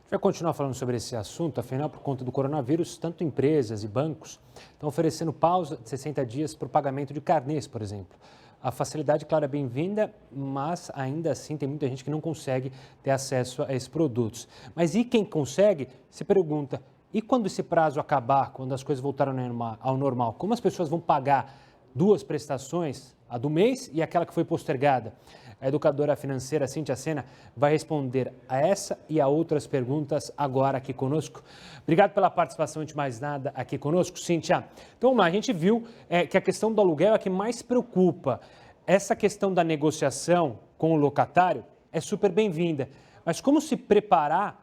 Vai continuar falando sobre esse assunto, afinal, por conta do coronavírus, tanto empresas e bancos estão oferecendo pausa de 60 dias para o pagamento de carnês, por exemplo. A facilidade, claro, é bem-vinda, mas ainda assim tem muita gente que não consegue ter acesso a esses produtos. Mas e quem consegue, se pergunta, e quando esse prazo acabar, quando as coisas voltarem ao normal, como as pessoas vão pagar duas prestações, a do mês e aquela que foi postergada? A educadora financeira Cíntia Sena vai responder a essa e a outras perguntas agora aqui conosco. Obrigado pela participação, de mais nada, aqui conosco, Cíntia. Então vamos lá, a gente viu que a questão do aluguel é a que mais preocupa. Essa questão da negociação com o locatário é super bem-vinda, mas como se preparar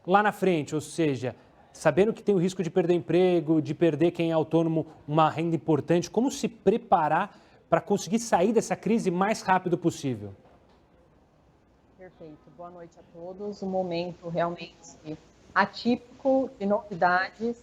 lá na frente, ou seja, sabendo que tem o risco de perder emprego, de perder quem é autônomo uma renda importante, como se preparar para conseguir sair dessa crise o mais rápido possível? Perfeito. Boa noite a todos. Um momento realmente atípico, de novidades.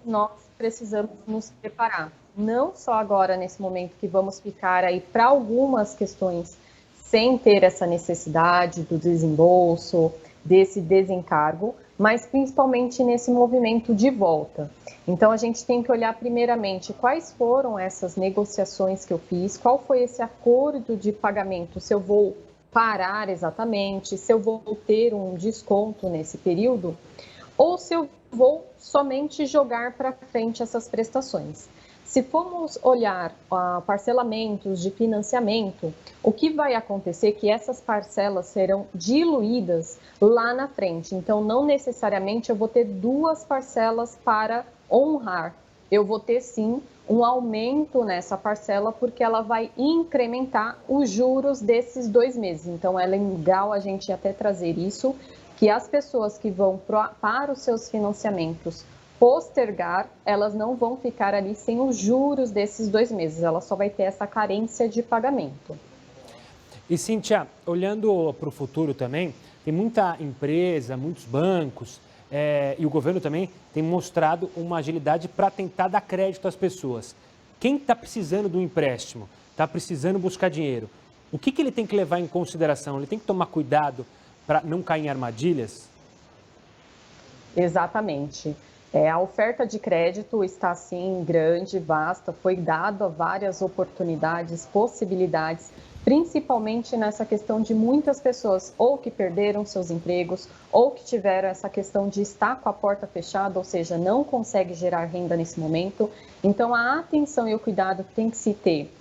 Nós precisamos nos preparar. Não só agora, nesse momento que vamos ficar aí para algumas questões sem ter essa necessidade do desembolso, desse desencargo, mas principalmente nesse movimento de volta. Então, a gente tem que olhar primeiramente quais foram essas negociações que eu fiz, qual foi esse acordo de pagamento, se eu vou parar exatamente, se eu vou ter um desconto nesse período, ou se eu vou somente jogar para frente essas prestações. Se formos olhar parcelamentos de financiamento, o que vai acontecer é que essas parcelas serão diluídas lá na frente. Então, não necessariamente eu vou ter duas parcelas para honrar. Eu vou ter, sim, um aumento nessa parcela, porque ela vai incrementar os juros desses 2 meses. Então, é legal a gente até trazer isso, que as pessoas que vão para os seus financiamentos postergar, elas não vão ficar ali sem os juros desses 2 meses, ela só vai ter essa carência de pagamento. E, Cíntia, olhando para o futuro também, tem muita empresa, muitos bancos e o governo também tem mostrado uma agilidade para tentar dar crédito às pessoas. Quem está precisando do empréstimo, está precisando buscar dinheiro, o que ele tem que levar em consideração? Ele tem que tomar cuidado para não cair em armadilhas? Exatamente. A oferta de crédito está, sim, grande, vasta, foi dado a várias oportunidades, possibilidades, principalmente nessa questão de muitas pessoas ou que perderam seus empregos ou que tiveram essa questão de estar com a porta fechada, ou seja, não consegue gerar renda nesse momento. Então, a atenção e o cuidado tem que se ter.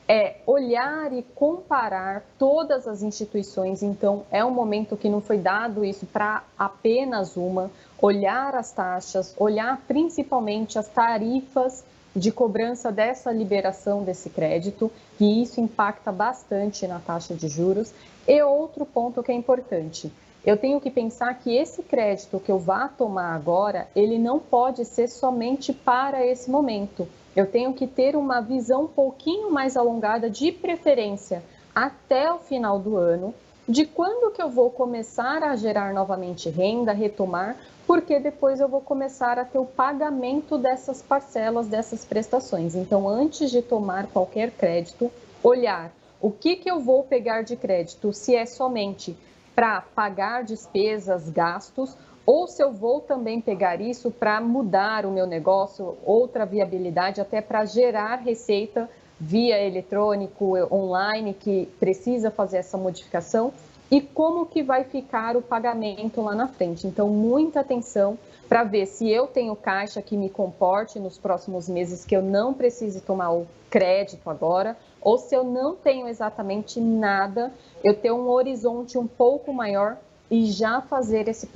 É olhar e comparar todas as instituições. Então, é um momento que não foi dado isso para apenas uma, olhar as taxas, olhar principalmente as tarifas de cobrança dessa liberação desse crédito, que isso impacta bastante na taxa de juros. E outro ponto que é importante, eu tenho que pensar que esse crédito que eu vá tomar agora, ele não pode ser somente para esse momento. Eu tenho que ter uma visão um pouquinho mais alongada, de preferência até o final do ano, de quando que eu vou começar a gerar novamente renda, retomar, porque depois eu vou começar a ter o pagamento dessas parcelas, dessas prestações. Então, antes de tomar qualquer crédito, olhar o que eu vou pegar de crédito, se é somente para pagar despesas, gastos, ou se eu vou também pegar isso para mudar o meu negócio, outra viabilidade, até para gerar receita via eletrônico, online, que precisa fazer essa modificação, e como que vai ficar o pagamento lá na frente. Então, muita atenção para ver se eu tenho caixa que me comporte nos próximos meses, que eu não precise tomar o crédito agora, ou se eu não tenho exatamente nada, eu tenho um horizonte um pouco maior e já fazer esse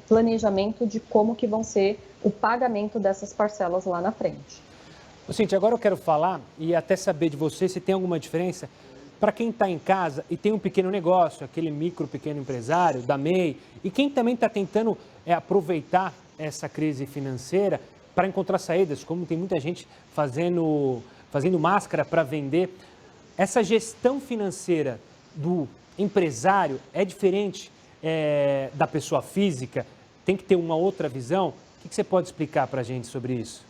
planejamento de como que vão ser o pagamento dessas parcelas lá na frente. Cíntia, agora eu quero falar e até saber de você se tem alguma diferença para quem está em casa e tem um pequeno negócio, aquele micro, pequeno empresário, da MEI, e quem também está tentando aproveitar essa crise financeira para encontrar saídas, como tem muita gente fazendo máscara para vender. Essa gestão financeira do empresário é diferente da pessoa física? Tem que ter uma outra visão? O que você pode explicar para a gente sobre isso?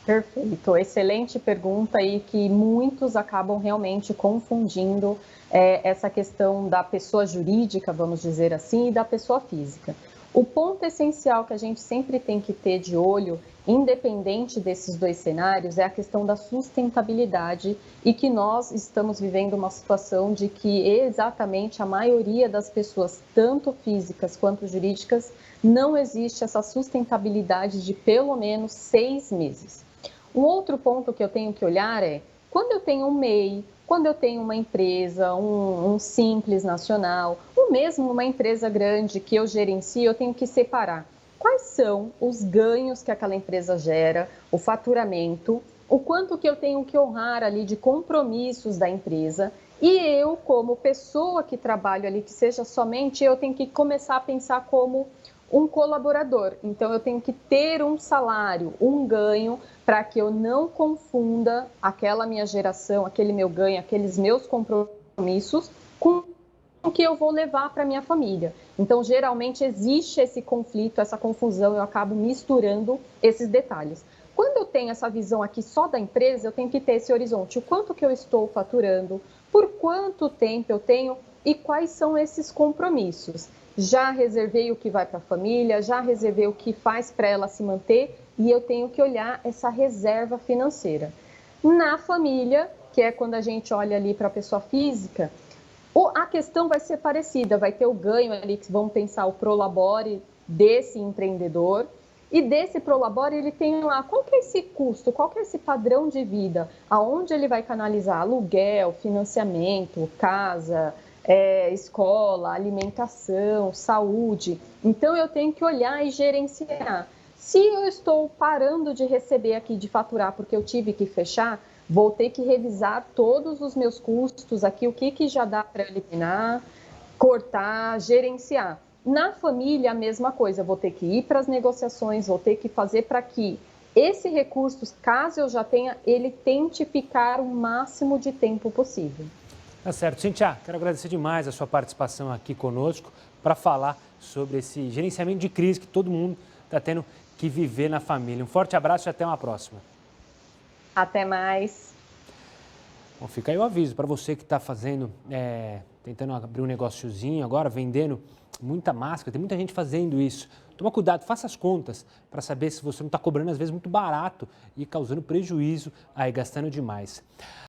Perfeito, excelente pergunta e que muitos acabam realmente confundindo essa questão da pessoa jurídica, vamos dizer assim, e da pessoa física. O ponto essencial que a gente sempre tem que ter de olho, independente desses dois cenários, é a questão da sustentabilidade e que nós estamos vivendo uma situação de que exatamente a maioria das pessoas, tanto físicas quanto jurídicas, não existe essa sustentabilidade de pelo menos 6 meses. Um outro ponto que eu tenho que olhar é, quando eu tenho um MEI, quando eu tenho uma empresa, um simples nacional, ou mesmo uma empresa grande que eu gerencio, eu tenho que separar quais são os ganhos que aquela empresa gera, o faturamento, o quanto que eu tenho que honrar ali de compromissos da empresa, e eu, como pessoa que trabalho ali, que seja somente eu, tenho que começar a pensar como um colaborador. Então, eu tenho que ter um salário, um ganho, para que eu não confunda aquela minha geração, aquele meu ganho, aqueles meus compromissos com o que eu vou levar para minha família. Então, geralmente existe esse conflito, essa confusão, eu acabo misturando esses detalhes. Quando eu tenho essa visão aqui só da empresa, eu tenho que ter esse horizonte, o quanto que eu estou faturando, por quanto tempo eu tenho e quais são esses compromissos. Já reservei o que vai para a família, já reservei o que faz para ela se manter e eu tenho que olhar essa reserva financeira. Na família, que é quando a gente olha ali para a pessoa física, a questão vai ser parecida, vai ter o ganho ali, que vamos pensar o prolabore desse empreendedor, e desse prolabore ele tem lá, qual que é esse custo, qual que é esse padrão de vida, aonde ele vai canalizar aluguel, financiamento, casa, escola, alimentação, saúde. Então eu tenho que olhar e gerenciar. Se eu estou parando de receber aqui, de faturar, porque eu tive que fechar, vou ter que revisar todos os meus custos aqui, o que já dá para eliminar, cortar, gerenciar. Na família, a mesma coisa, vou ter que ir para as negociações, vou ter que fazer para que esse recurso, caso eu já tenha, ele tente ficar o máximo de tempo possível. Tá certo. Cíntia, quero agradecer demais a sua participação aqui conosco para falar sobre esse gerenciamento de crise que todo mundo está tendo que viver na família. Um forte abraço e até uma próxima. Até mais. Bom, fica aí o aviso para você que está fazendo, tentando abrir um negóciozinho agora, vendendo muita máscara, tem muita gente fazendo isso. Toma cuidado, faça as contas para saber se você não está cobrando, às vezes, muito barato e causando prejuízo aí, gastando demais.